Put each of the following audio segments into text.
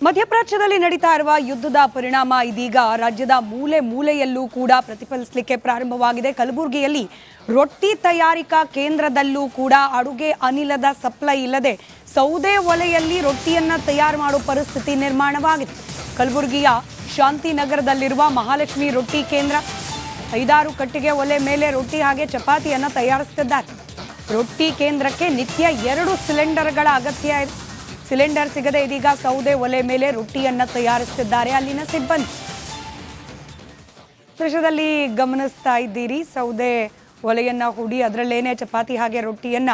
ಮಧ್ಯಪ್ರಾಚ್ಯದಲ್ಲಿ ನಡೀತಾ ಇರುವ ಯುದ್ಧದ ಪರಿಣಾಮ ಇದೀಗ ರಾಜ್ಯದ ಮೂಲೆ ಮೂಲೆಯಲ್ಲೂ ಕೂಡ ಪ್ರತಿಫಲಿಸಲಿಕ್ಕೆ ಪ್ರಾರಂಭವಾಗಿದೆ. ಕಲಬುರಗಿಯಲ್ಲಿ ರೊಟ್ಟಿ ತಯಾರಿಕಾ ಕೇಂದ್ರದಲ್ಲೂ ಕೂಡ ಅಡುಗೆ ಅನಿಲದ ಸಪ್ಲೈ ಇಲ್ಲದೆ ಸೌದೆ ಒಲೆಯಲ್ಲಿ ರೊಟ್ಟಿಯನ್ನ ತಯಾರು ಮಾಡೋ ಪರಿಸ್ಥಿತಿ ನಿರ್ಮಾಣವಾಗಿದೆ. ಕಲಬುರಗಿಯ ಶಾಂತಿನಗರದಲ್ಲಿರುವ ಮಹಾಲಕ್ಷ್ಮಿ ರೊಟ್ಟಿ ಕೇಂದ್ರ 5-6 ಕಟ್ಟಿಗೆ ಒಲೆ ಮೇಲೆ ರೊಟ್ಟಿ ಹಾಗೆ ಚಪಾತಿಯನ್ನ ತಯಾರಿಸುತ್ತಿದ್ದಾರೆ. ರೊಟ್ಟಿ ಕೇಂದ್ರಕ್ಕೆ ನಿತ್ಯ 2 ಸಿಲಿಂಡರ್ಗಳ ಅಗತ್ಯ ಇದೆ. ಸಿಲಿಂಡರ್ ಸಿಗದೆ ಇದೀಗ ಸೌದೆ ಒಲೆ ಮೇಲೆ ರೊಟ್ಟಿಯನ್ನ ತಯಾರಿಸುತ್ತಿದ್ದಾರೆ ಅಲ್ಲಿನ ಸಿಬ್ಬಂದಿ. ದೃಶ್ಯದಲ್ಲಿ ಗಮನಿಸ್ತಾ ಇದ್ದೀರಿ, ಸೌದೆ ಒಲೆಯನ್ನ ಹೂಡಿ ಅದರಲ್ಲೇನೆ ಚಪಾತಿ ಹಾಗೆ ರೊಟ್ಟಿಯನ್ನ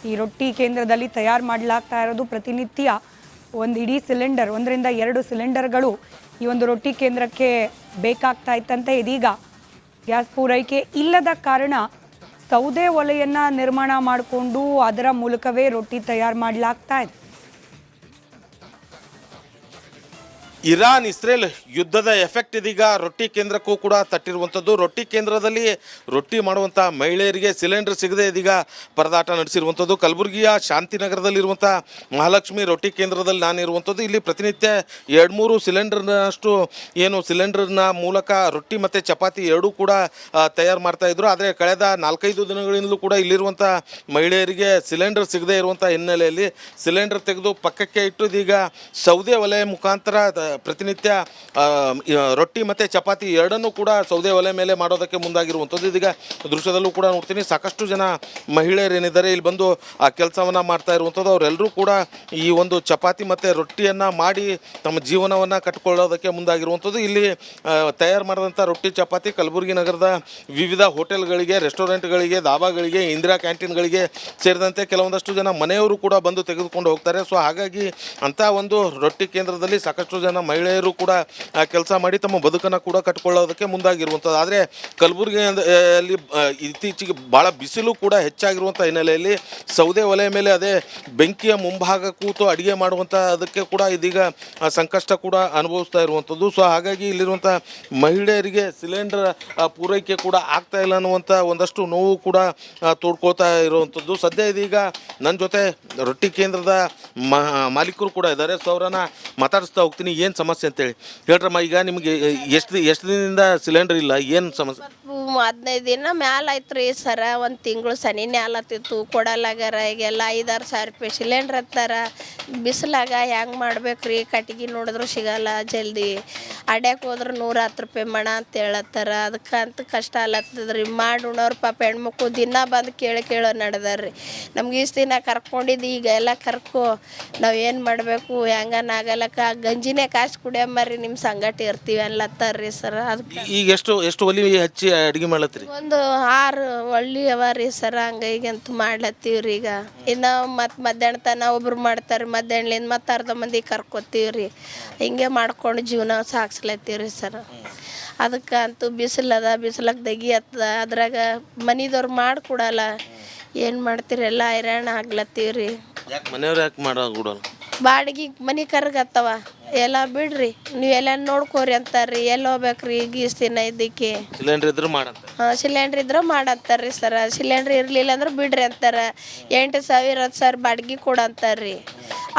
ಈ ರೊಟ್ಟಿ ಕೇಂದ್ರದಲ್ಲಿ ತಯಾರು ಮಾಡಲಾಗ್ತಾ ಇರೋದು. ಪ್ರತಿನಿತ್ಯ ಒಂದು ಇಡೀ ಸಿಲಿಂಡರ್ 1ರಿಂದ 2 ಸಿಲಿಂಡರ್ಗಳು ಈ ಒಂದು ರೊಟ್ಟಿ ಕೇಂದ್ರಕ್ಕೆ ಬೇಕಾಗ್ತಾ ಇತ್ತಂತೆ. ಇದೀಗ ಗ್ಯಾಸ್ ಪೂರೈಕೆ ಇಲ್ಲದ ಕಾರಣ ಸೌದೆ ಒಲೆಯನ್ನ ನಿರ್ಮಾಣ ಮಾಡಿಕೊಂಡು ಅದರ ಮೂಲಕವೇ ರೊಟ್ಟಿ ತಯಾರು ಮಾಡಲಾಗ್ತಾ ಇದೆ. ಇರಾನ್ ಇಸ್ರೇಲ್ ಯುದ್ಧದ ಎಫೆಕ್ಟ್ ಇದೀಗ ರೊಟ್ಟಿ ಕೇಂದ್ರಕ್ಕೂ ಕೂಡ ತಟ್ಟಿರುವಂಥದ್ದು. ರೊಟ್ಟಿ ಕೇಂದ್ರದಲ್ಲಿ ರೊಟ್ಟಿ ಮಾಡುವಂಥ ಮಹಿಳೆಯರಿಗೆ ಸಿಲಿಂಡರ್ ಸಿಗದೆ ಇದೀಗ ಪರದಾಟ ನಡೆಸಿರುವಂಥದ್ದು. ಕಲಬುರಗಿಯ ಶಾಂತಿನಗರದಲ್ಲಿರುವಂಥ ಮಹಾಲಕ್ಷ್ಮಿ ರೊಟ್ಟಿ ಕೇಂದ್ರದಲ್ಲಿ ನಾನಿರುವಂಥದ್ದು. ಇಲ್ಲಿ ಪ್ರತಿನಿತ್ಯ 2-3 ಸಿಲಿಂಡರ್ನಷ್ಟು ಏನು ಸಿಲಿಂಡರ್ನ ಮೂಲಕ ರೊಟ್ಟಿ ಮತ್ತು ಚಪಾತಿ ಎರಡೂ ಕೂಡ ತಯಾರು ಮಾಡ್ತಾಯಿದ್ರು. ಆದರೆ ಕಳೆದ 4-5 ದಿನಗಳಿಂದಲೂ ಕೂಡ ಇಲ್ಲಿರುವಂಥ ಮಹಿಳೆಯರಿಗೆ ಸಿಲಿಂಡರ್ ಸಿಗದೆ ಇರುವಂಥ ಹಿನ್ನೆಲೆಯಲ್ಲಿ ಸಿಲಿಂಡರ್ ತೆಗೆದು ಪಕ್ಕಕ್ಕೆ ಇಟ್ಟು ಇದೀಗ ಸೌದೆ ಒಲೆ ಮುಖಾಂತರ ಪ್ರತಿನಿತ್ಯ ರೊಟ್ಟಿ ಮತ್ತು ಚಪಾತಿ ಎರಡನ್ನೂ ಕೂಡ ಸೌದೆ ಒಲೆ ಮೇಲೆ ಮಾಡೋದಕ್ಕೆ ಮುಂದಾಗಿರುವಂಥದ್ದು. ಇದೀಗ ದೃಶ್ಯದಲ್ಲೂ ಕೂಡ ನೋಡ್ತೀನಿ, ಸಾಕಷ್ಟು ಜನ ಮಹಿಳೆಯರೇನಿದ್ದಾರೆ ಇಲ್ಲಿ ಬಂದು ಆ ಕೆಲಸವನ್ನು ಮಾಡ್ತಾ ಇರುವಂಥದ್ದು. ಅವರೆಲ್ಲರೂ ಕೂಡ ಈ ಒಂದು ಚಪಾತಿ ಮತ್ತು ರೊಟ್ಟಿಯನ್ನು ಮಾಡಿ ತಮ್ಮ ಜೀವನವನ್ನು ಕಟ್ಕೊಳ್ಳೋದಕ್ಕೆ ಮುಂದಾಗಿರುವಂಥದ್ದು. ಇಲ್ಲಿ ತಯಾರು ಮಾಡಿದಂಥ ರೊಟ್ಟಿ ಚಪಾತಿ ಕಲಬುರಗಿ ನಗರದ ವಿವಿಧ ಹೋಟೆಲ್ಗಳಿಗೆ, ರೆಸ್ಟೋರೆಂಟ್ಗಳಿಗೆ, ದಾಬಾಗಳಿಗೆ, ಇಂದಿರಾ ಕ್ಯಾಂಟೀನ್ಗಳಿಗೆ ಸೇರಿದಂತೆ ಕೆಲವೊಂದಷ್ಟು ಜನ ಮನೆಯವರು ಕೂಡ ಬಂದು ತೆಗೆದುಕೊಂಡು ಹೋಗ್ತಾರೆ. ಸೊ ಹಾಗಾಗಿ ಅಂಥ ಒಂದು ರೊಟ್ಟಿ ಕೇಂದ್ರದಲ್ಲಿ ಸಾಕಷ್ಟು ಜನ ಮಹಿಳೆಯರು ಕೂಡ ಕೆಲಸ ಮಾಡಿ ತಮ್ಮ ಬದುಕನ್ನು ಕೂಡ ಕಟ್ಕೊಳ್ಳೋದಕ್ಕೆ ಮುಂದಾಗಿರುವಂಥದ್ದು. ಆದರೆ ಕಲಬುರಗಿಯಲ್ಲಿ ಇತ್ತೀಚೆಗೆ ಭಾಳ ಬಿಸಿಲು ಕೂಡ ಹೆಚ್ಚಾಗಿರುವಂಥ ಹಿನ್ನೆಲೆಯಲ್ಲಿ ಸೌದೆ ಒಲೆ ಮೇಲೆ ಅದೇ ಬೆಂಕಿಯ ಮುಂಭಾಗ ಕೂತು ಅಡುಗೆ ಮಾಡುವಂಥ ಅದಕ್ಕೆ ಕೂಡ ಇದೀಗ ಸಂಕಷ್ಟ ಕೂಡ ಅನುಭವಿಸ್ತಾ ಇರುವಂಥದ್ದು. ಸೊ ಹಾಗಾಗಿ ಇಲ್ಲಿರುವಂಥ ಮಹಿಳೆಯರಿಗೆ ಸಿಲಿಂಡರ್ ಪೂರೈಕೆ ಕೂಡ ಆಗ್ತಾ ಇಲ್ಲ ಅನ್ನುವಂಥ ಒಂದಷ್ಟು ನೋವು ಕೂಡ ತೋಡ್ಕೊಳ್ತಾ ಇರುವಂಥದ್ದು. ಸದ್ಯ ಇದೀಗ ನನ್ನ ಜೊತೆ ರೊಟ್ಟಿ ಕೇಂದ್ರದ ಮಾಲೀಕರು ಕೂಡ ಇದ್ದಾರೆ. ಸೊ ಅವರನ್ನು ಮಾತಾಡಿಸ್ತಾ ಹೋಗ್ತೀನಿ, ಏನು ಸಮಸ್ಯೆ ಅಂತೇಳಿ ಹೇಳ್ರಮ್ಮ. ಈಗ ನಿಮಗೆ ಎಷ್ಟು ದಿನದಿಂದ ಸಿಲಿಂಡರ್ ಇಲ್ಲ, ಏನು ಸಮಸ್ಯೆ? 15 ದಿನ ಮ್ಯಾಲ ಆಯ್ತು ರೀ ಸರ. 1 ತಿಂಗಳು ಸನಿನೇ ಆಲತ್ತಿತ್ತು, ಕೊಡಲಾಗಾರ. ಈಗೆಲ್ಲ 5-6 ಸಾವಿರ ರೂಪಾಯಿ ಸಿಲಿಂಡ್ರ್ ಹತ್ತಾರ. ಬಿಸಿಲಾಗ ಹೆಂಗೆ ಮಾಡ್ಬೇಕು ರೀ? ಕಟ್ಗೆ ನೋಡಿದ್ರು ಸಿಗಲ್ಲ ಜಲ್ದಿ. ಅಡ್ಯಾಕೆ ಹೋದ್ರೆ 110 ರೂಪಾಯಿ ಮಣ ಅಂತ ಹೇಳತ್ತಾರ. ಅದಕ್ಕಂತ ಕಷ್ಟ ಆಲತ್ತದ್ರಿ. ಮಾಡಿ ಉಣೋರು ಪಾಪ ಹೆಣ್ಮಕ್ಳು ದಿನ ಬಂದು ಕೇಳೋ ನಡೆದಾರ್ರಿ. ನಮ್ಗೆ ಇಷ್ಟು ದಿನ ಕರ್ಕೊಂಡಿದ್ದು ಈಗ ಎಲ್ಲ ಕರ್ಕೊ ನಾವು ಏನು ಮಾಡಬೇಕು ಹೆಂಗನಾಗಲಕ್ಕ ಗಂಜಿನೇ ಕಾಸು ಕುಡಿಯಮ್ಮರಿ ನಿಮ್ಮ ಸಂಗಟ ಇರ್ತೀವಿ ಅನ್ಲತ್ತಾರ್ರಿ ಸರ್. ಅದಕ್ಕೆ ಈಗ ಎಷ್ಟು ಒಲಿ ಹಚ್ಚಿ ಅಡುಗೆ ಮಾಡ್ಲತ್ತೀರಿ? ಒಂದು 6 ಒಳ್ಳಿ ಅವ ರೀ ಸರ್. ಹಂಗಂತೂ ಮಾಡ್ಲತ್ತೀವ್ರಿ. ಈಗ ಇನ್ನು ಮತ್ತು ಮಧ್ಯಾಹ್ನ ತನ ಒಬ್ರು ಮಾಡ್ತಾರೆ, ಮಧ್ಯಾಹ್ನಲಿಂದ ಮತ್ತು ಅರ್ಧ ಮಂದಿ ಕರ್ಕೊತೀವ್ರಿ. ಹಿಂಗೆ ಮಾಡ್ಕೊಂಡು ಜೀವನ ಸಾಗಿಸ್ಲತ್ತೀವ್ರಿ ಸರ್. ಅದಕ್ಕಂತೂ ಬಿಸಿಲದ, ಬಿಸಿಲಾಗ ದಗಿ ಹತ್ತದ. ಅದ್ರಾಗ ಮನಿದವ್ರು ಮಾಡಿಕೊಡಲ್ಲ. ಏನು ಮಾಡ್ತೀರಿ? ಎಲ್ಲ ಹೈರಾಣ ಆಗ್ಲತ್ತೀವ್ರಿ. ಯಾಕೆ ಮನೆಯವ್ರು ಯಾಕೆ ಮಾಡೋಲ್ಲ? ಬಾಡಿಗೆ ಮನೆ ಕರ್ಗತ್ತವ ಎಲ್ಲ ಬಿಡ್ರಿ, ನೀವೆಲ್ಲ ನೋಡ್ಕೋರಿ ಅಂತಾರ್ರಿ. ಎಲ್ಲಿ ಹೋಗ್ಬೇಕ್ರಿ ಈಗ ಇಷ್ಟು ದಿನ ಇದ್ದಕ್ಕೆ? ಸಿಲಿಂಡರ್ ಇದ್ರೆ ಮಾಡಂತ. ಸಿಲಿಂಡ್ರ್ ಇದ್ರೆ ಮಾಡಂತಾರ್ರಿ ಸರ. ಸಿಲಿಂಡ್ರ್ ಇರಲಿಲ್ಲ ಅಂದ್ರೆ ಬಿಡ್ರಿ ಅಂತಾರೆ. 8,000 10,000 ಬಾಡಿಗೆ ಕೊಡಂತಾರ್ರಿ.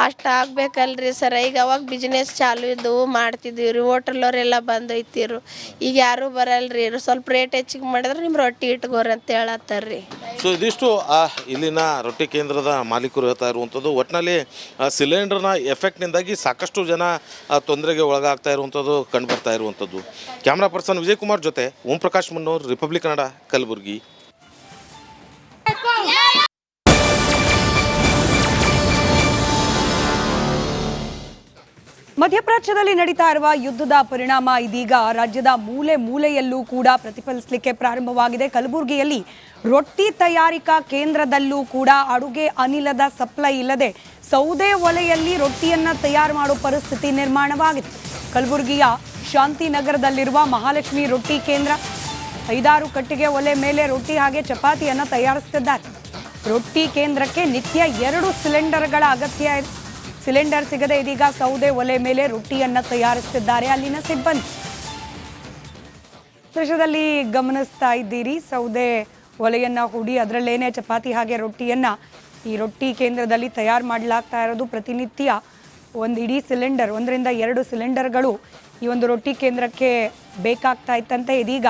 ಅಷ್ಟು ಆಗ್ಬೇಕಲ್ರಿ ಸರ. ಈಗ ಅವಾಗ ಬಿಸ್ನೆಸ್ ಚಾಲು ಇದ್ದವು, ಮಾಡ್ತಿದ್ದೀವಿ ರೀ. ಹೋಟೆಲ್ವರೆಲ್ಲ ಬಂದೈತಿರು. ಈಗ ಯಾರೂ ಬರಲ್ರಿ. ಸ್ವಲ್ಪ ರೇಟ್ ಹೆಚ್ಚಿಗೆ ಮಾಡಿದ್ರೆ ನಿಮ್ಮ ರೊಟ್ಟಿ ಇಟ್ಕೋರಿ ಅಂತ ಹೇಳತ್ತಾರ್ರಿ. ಸೊ ಇದಿಷ್ಟು ಇಲ್ಲಿನ ರೊಟ್ಟಿ ಕೇಂದ್ರದ ಮಾಲೀಕರು ಹೇಳ್ತಾ ಇರುವಂಥದ್ದು. ಒಟ್ಟಿನಲ್ಲಿ ಸಿಲಿಂಡರ್ನ ಎಫೆಕ್ಟ್ನಿಂದಾಗಿ ಸಾಕಷ್ಟು ಜನ ತೊಂದರೆಗೆ ಒಳಗಾಗ್ತಾ ಇರುವಂಥದ್ದು ಕಂಡು ಬರ್ತಾ ಇರುವಂಥದ್ದು. ಕ್ಯಾಮ್ರಾ ಪರ್ಸನ್ ವಿಜಯ್ ಕುಮಾರ್ ಜೊತೆ ಓಂ ಪ್ರಕಾಶ್ ಮುನ್ನೂರ್, ರಿಪಬ್ಲಿಕ್ ಕನ್ನಡ, ಕಲಬುರಗಿ. ಮಧ್ಯಪ್ರಾಚ್ಯದಲ್ಲಿ ನಡೀತಾ ಇರುವ ಯುದ್ಧದ ಪರಿಣಾಮ ಇದೀಗ ರಾಜ್ಯದ ಮೂಲೆ ಮೂಲೆಯಲ್ಲೂ ಕೂಡ ಪ್ರತಿಫಲಿಸಲಿಕ್ಕೆ ಪ್ರಾರಂಭವಾಗಿದೆ. ಕಲಬುರಗಿಯಲ್ಲಿ ರೊಟ್ಟಿ ತಯಾರಿಕಾ ಕೇಂದ್ರದಲ್ಲೂ ಕೂಡ ಅಡುಗೆ ಅನಿಲದ ಸಪ್ಲೈ ಇಲ್ಲದೆ ಸೌದೆ ಒಲೆಯಲ್ಲಿ ರೊಟ್ಟಿಯನ್ನ ತಯಾರು ಮಾಡೋ ಪರಿಸ್ಥಿತಿ ನಿರ್ಮಾಣವಾಗಿದೆ. ಕಲಬುರಗಿಯ ಶಾಂತಿನಗರದಲ್ಲಿರುವ ಮಹಾಲಕ್ಷ್ಮಿ ರೊಟ್ಟಿ ಕೇಂದ್ರ 5-6 ಕಟ್ಟಿಗೆ ಒಲೆ ಮೇಲೆ ರೊಟ್ಟಿ ಹಾಗೆ ಚಪಾತಿಯನ್ನ ತಯಾರಿಸುತ್ತಿದ್ದಾರೆ. ರೊಟ್ಟಿ ಕೇಂದ್ರಕ್ಕೆ ನಿತ್ಯ 2 ಸಿಲಿಂಡರ್ಗಳ ಅಗತ್ಯ ಇದೆ. ಸಿಲಿಂಡರ್ ಸಿಗದೆ ಇದೀಗ ಸೌದೆ ಒಲೆ ಮೇಲೆ ರೊಟ್ಟಿಯನ್ನ ತಯಾರಿಸುತ್ತಿದ್ದಾರೆ ಅಲ್ಲಿನ ಸಿಬ್ಬಂದಿ. ದೃಶ್ಯದಲ್ಲಿ ಗಮನಿಸ್ತಾ ಇದ್ದೀರಿ, ಸೌದೆ ಒಲೆಯನ್ನ ಹೂಡಿ ಅದರಲ್ಲೇನೆ ಚಪಾತಿ ಹಾಗೆ ರೊಟ್ಟಿಯನ್ನ ಈ ರೊಟ್ಟಿ ಕೇಂದ್ರದಲ್ಲಿ ತಯಾರು ಮಾಡಲಾಗ್ತಾ ಇರೋದು. ಪ್ರತಿನಿತ್ಯ ಒಂದು ಇಡೀ ಸಿಲಿಂಡರ್ 1ರಿಂದ 2 ಸಿಲಿಂಡರ್ಗಳು ಈ ಒಂದು ರೊಟ್ಟಿ ಕೇಂದ್ರಕ್ಕೆ ಬೇಕಾಗ್ತಾ ಇತ್ತಂತೆ. ಇದೀಗ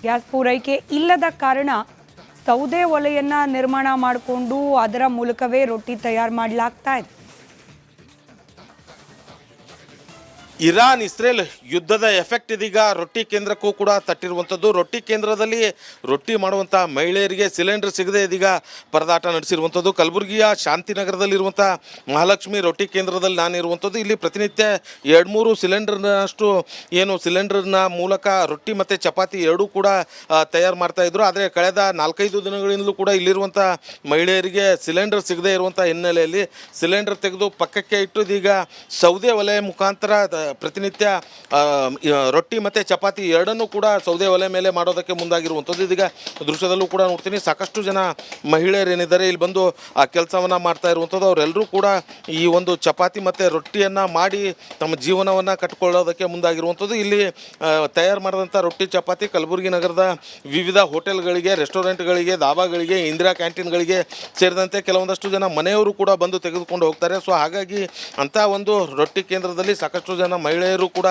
ಗ್ಯಾಸ್ ಪೂರೈಕೆ ಇಲ್ಲದ ಕಾರಣ ಸೌದೆ ಒಲೆಯನ್ನ ನಿರ್ಮಾಣ ಮಾಡಿಕೊಂಡು ಅದರ ಮೂಲಕವೇ ರೊಟ್ಟಿ ತಯಾರು ಮಾಡಲಾಗ್ತಾ ಇದೆ. ಇರಾನ್ ಇಸ್ರೇಲ್ ಯುದ್ಧದ ಎಫೆಕ್ಟ್ ಇದೀಗ ರೊಟ್ಟಿ ಕೇಂದ್ರಕ್ಕೂ ಕೂಡ ತಟ್ಟಿರುವಂಥದ್ದು. ರೊಟ್ಟಿ ಕೇಂದ್ರದಲ್ಲಿ ರೊಟ್ಟಿ ಮಾಡುವಂಥ ಮಹಿಳೆಯರಿಗೆ ಸಿಲಿಂಡರ್ ಸಿಗದೆ ಇದೀಗ ಪರದಾಟ ನಡೆಸಿರುವಂಥದ್ದು. ಕಲಬುರಗಿಯ ಶಾಂತಿನಗರದಲ್ಲಿರುವಂಥ ಮಹಾಲಕ್ಷ್ಮಿ ರೊಟ್ಟಿ ಕೇಂದ್ರದಲ್ಲಿ ನಾನಿರುವಂಥದ್ದು. ಇಲ್ಲಿ ಪ್ರತಿನಿತ್ಯ 2-3 ಸಿಲಿಂಡರ್ನಷ್ಟು ಏನು ಸಿಲಿಂಡರ್ನ ಮೂಲಕ ರೊಟ್ಟಿ ಮತ್ತು ಚಪಾತಿ ಎರಡೂ ಕೂಡ ತಯಾರು ಮಾಡ್ತಾಯಿದ್ರು. ಆದರೆ ಕಳೆದ 4-5 ದಿನಗಳಿಂದಲೂ ಕೂಡ ಇಲ್ಲಿರುವಂಥ ಮಹಿಳೆಯರಿಗೆ ಸಿಲಿಂಡರ್ ಸಿಗದೆ ಇರುವಂಥ ಹಿನ್ನೆಲೆಯಲ್ಲಿ ಸಿಲಿಂಡರ್ ತೆಗೆದು ಪಕ್ಕಕ್ಕೆ ಇಟ್ಟು ಇದೀಗ ಸೌದೆ ಒಲೆ ಮುಖಾಂತರ ಪ್ರತಿನಿತ್ಯ ರೊಟ್ಟಿ ಮತ್ತು ಚಪಾತಿ ಎರಡನ್ನೂ ಕೂಡ ಸೌದೆ ಒಲೆ ಮೇಲೆ ಮಾಡೋದಕ್ಕೆ ಮುಂದಾಗಿರುವಂಥದ್ದು. ಇದೀಗ ದೃಶ್ಯದಲ್ಲೂ ಕೂಡ ನೋಡ್ತೀನಿ ಸಾಕಷ್ಟು ಜನ ಮಹಿಳೆಯರು ಏನಿದ್ದಾರೆ ಇಲ್ಲಿ ಬಂದು ಆ ಕೆಲಸವನ್ನು ಮಾಡ್ತಾ ಇರುವಂಥದ್ದು. ಅವರೆಲ್ಲರೂ ಕೂಡ ಈ ಒಂದು ಚಪಾತಿ ಮತ್ತು ರೊಟ್ಟಿಯನ್ನು ಮಾಡಿ ತಮ್ಮ ಜೀವನವನ್ನು ಕಟ್ಕೊಳ್ಳೋದಕ್ಕೆ ಮುಂದಾಗಿರುವಂಥದ್ದು. ಇಲ್ಲಿ ತಯಾರು ಮಾಡಿದಂಥ ರೊಟ್ಟಿ ಚಪಾತಿ ಕಲಬುರಗಿ ನಗರದ ವಿವಿಧ ಹೋಟೆಲ್ಗಳಿಗೆ, ರೆಸ್ಟೋರೆಂಟ್ಗಳಿಗೆ, ದಾಬಾಗಳಿಗೆ, ಇಂದಿರಾ ಕ್ಯಾಂಟೀನ್ಗಳಿಗೆ ಸೇರಿದಂತೆ ಕೆಲವೊಂದಷ್ಟು ಜನ ಮನೆಯವರು ಕೂಡ ಬಂದು ತೆಗೆದುಕೊಂಡು ಹೋಗ್ತಾರೆ. ಸೊ ಹಾಗಾಗಿ ಅಂಥ ಒಂದು ರೊಟ್ಟಿ ಕೇಂದ್ರದಲ್ಲಿ ಸಾಕಷ್ಟು ಜನ ಮಹಿಳೆಯರು ಕೂಡ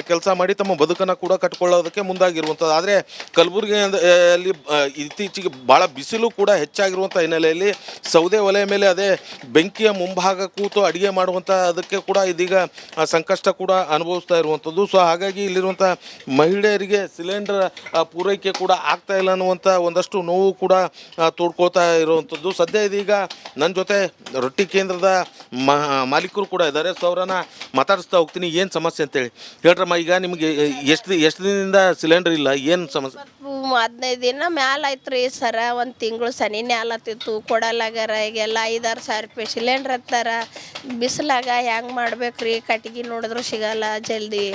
ಕೆಲಸ ಮಾಡಿ ತಮ್ಮ ಬದುಕನ್ನು ಕೂಡ ಕಟ್ಕೊಳ್ಳೋದಕ್ಕೆ ಮುಂದಾಗಿರುವಂಥದ್ದು. ಆದರೆ ಕಲಬುರಗಿಯಲ್ಲಿ ಇತ್ತೀಚೆಗೆ ಭಾಳ ಬಿಸಿಲು ಕೂಡ ಹೆಚ್ಚಾಗಿರುವಂಥ ಹಿನ್ನೆಲೆಯಲ್ಲಿ ಸೌದೆ ಒಲೆ ಮೇಲೆ ಅದೇ ಬೆಂಕಿಯ ಮುಂಭಾಗ ಕೂತು ಅಡುಗೆ ಮಾಡುವಂಥ ಅದಕ್ಕೆ ಕೂಡ ಇದೀಗ ಸಂಕಷ್ಟ ಕೂಡ ಅನುಭವಿಸ್ತಾ ಇರುವಂಥದ್ದು. ಸೊ ಹಾಗಾಗಿ ಇಲ್ಲಿರುವಂಥ ಮಹಿಳೆಯರಿಗೆ ಸಿಲಿಂಡರ್ ಪೂರೈಕೆ ಕೂಡ ಆಗ್ತಾ ಇಲ್ಲ ಅನ್ನುವಂಥ ಒಂದಷ್ಟು ನೋವು ಕೂಡ ತೋಡ್ಕೊಳ್ತಾ ಇರುವಂಥದ್ದು. ಸದ್ಯ ಇದೀಗ ನನ್ನ ಜೊತೆ ರೊಟ್ಟಿ ಕೇಂದ್ರದ ಮಾಲೀಕರು ಕೂಡ ಇದ್ದಾರೆ. ಸೊ ಅವರನ್ನು ಮಾತಾಡಿಸ್ತಾ ಹೋಗ್ತೀನಿ ಏನು ಸಮಸ್ಯೆ ಅಂತೇಳಿ. ಹೇಳ್ರಮ್ಮ, ಈಗ ನಿಮಗೆ ಎಷ್ಟು ದಿನದಿಂದ ಸಿಲಿಂಡರ್ ಇಲ್ಲ, ಏನು ಸಮಸ್ಯೆ? 15 ದಿನ ಮ್ಯಾಲ ಆಯ್ತು ರೀ ಸರ. ಒಂದು ತಿಂಗಳು ಸನಿನೇ ಆಲತ್ತಿತ್ತು, ಕೊಡಲಾಗಾರ. ಈಗೆಲ್ಲ 5-6 ಸಾವಿರ ರೂಪಾಯಿ ಸಿಲಿಂಡ್ರ್ ಹತ್ತಾರ. ಬಿಸಿಲಾಗ ಹೆಂಗೆ ಮಾಡ್ಬೇಕು ರೀ, ಕಟ್ಗೆ ನೋಡಿದ್ರು ಸಿಗಲ್ಲ ಜಲ್ದಿ.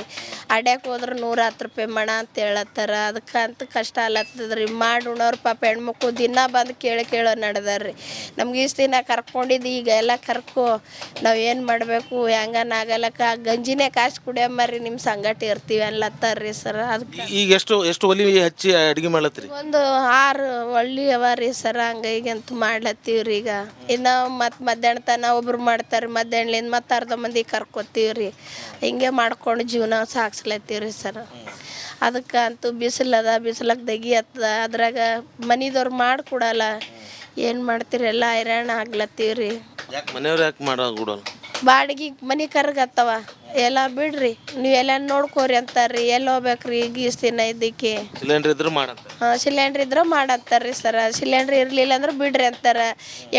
ಅಡ್ಯಾಕೆ ಹೋದ್ರೆ 110 ರೂಪಾಯಿ ಮಣ ಅಂತ ಹೇಳತ್ತಾರ. ಅದಕ್ಕಂತ ಕಷ್ಟ ಆಲತ್ತದ್ರಿ. ಮಾಡಿ ಉಣೋರು ಪಾಪ ಹೆಣ್ಮಕ್ಳು ದಿನ ಬಂದು ಕೇಳೋ ನಡೆದಾರ್ರಿ. ನಮ್ಗೆ ಇಷ್ಟು ದಿನ ಕರ್ಕೊಂಡಿದ್ದು ಈಗ ಎಲ್ಲ ಕರ್ಕೊ ನಾವು ಏನು ಮಾಡಬೇಕು ಹೆಂಗನಾಗಲಕ್ಕ ಗಂಜಿನೇ ಕಾಸು ಕುಡಿಯಮ್ಮರಿ ನಿಮ್ಮ ಸಂಗಟ ಇರ್ತೀವಿ ಅನ್ಲತ್ತಾರ್ರಿ ಸರ್. ಅದಕ್ಕೆ ಈಗ ಎಷ್ಟು ಒಲಿ ಹಚ್ಚಿ ಅಡುಗೆ ಮಾಡ್ಲತ್ತೀರಿ? ಒಂದು 6 ಒಳ್ಳಿ ಅವ ರೀ ಸರ್. ಹಂಗಂತೂ ಮಾಡ್ಲತ್ತೀವ್ರಿ. ಈಗ ಇನ್ನು ಮತ್ತು ಮಧ್ಯಾಹ್ನ ತನ ಒಬ್ರು ಮಾಡ್ತಾರೆ, ಮಧ್ಯಾಹ್ನಲಿಂದ ಮತ್ತು ಅರ್ಧ ಮಂದಿ ಕರ್ಕೊತೀವ್ರಿ. ಹಿಂಗೆ ಮಾಡ್ಕೊಂಡು ಜೀವನ ಸಾಗಿಸ್ಲತ್ತೀವ್ರಿ ಸರ್. ಅದಕ್ಕಂತೂ ಬಿಸಿಲದ, ಬಿಸಿಲಾಗ ದಗಿ ಹತ್ತದ. ಅದ್ರಾಗ ಮನಿದವ್ರು ಮಾಡಿಕೊಡಲ್ಲ. ಏನು ಮಾಡ್ತೀರಿ, ಎಲ್ಲ ಹೈರಾಣ ಆಗ್ಲತ್ತೀವ್ರಿ. ಯಾಕೆ ಮನೆಯವ್ರು ಯಾಕೆ ಮಾಡೋಲ್ಲ? ಬಾಡಿಗೆ ಮನೆ ಕರ್ಗತ್ತವ ಎಲ್ಲ ಬಿಡ್ರಿ, ನೀವೆಲ್ಲ ನೋಡ್ಕೋರಿ ಅಂತಾರ್ರಿ. ಎಲ್ಲಿ ಹೋಗ್ಬೇಕ್ರಿ ಈಗ ಇಷ್ಟು ದಿನ ಇದ್ದಕ್ಕೆ? ಸಿಲಿಂಡರ್ ಇದ್ರೆ ಮಾಡಂತ. ಸಿಲಿಂಡ್ರ್ ಇದ್ರೆ ಮಾಡಂತಾರ್ರಿ ಸರ. ಸಿಲಿಂಡ್ರ್ ಇರಲಿಲ್ಲ ಅಂದ್ರೆ ಬಿಡ್ರಿ ಅಂತಾರೆ.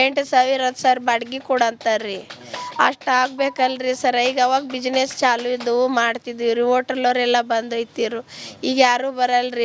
8,000 10,000 ಬಾಡಿಗೆ ಕೊಡಂತಾರ್ರಿ. ಅಷ್ಟು ಆಗ್ಬೇಕಲ್ರಿ ಸರ. ಈಗ ಅವಾಗ ಬಿಸ್ನೆಸ್ ಚಾಲು ಇದ್ದವು ಮಾಡ್ತಿದ್ದೀವಿ ರೀ. ಹೋಟೆಲ್ನವರೆಲ್ಲ ಬಂದೈತಿರು. ಈಗ ಯಾರೂ ಬರಲ್ರಿ.